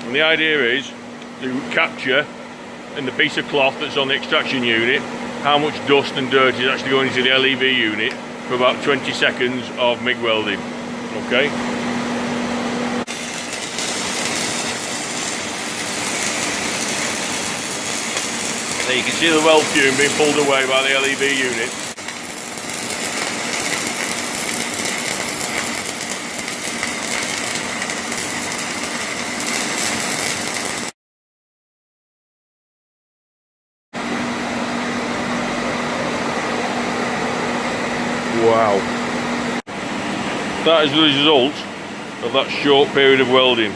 And the idea is to capture in the piece of cloth that's on the extraction unit how much dust and dirt is actually going into the LEV unit for about 20 seconds of MIG welding. Okay. There you can see the weld fume being pulled away by the LEV unit. Wow. That is the result of that short period of welding.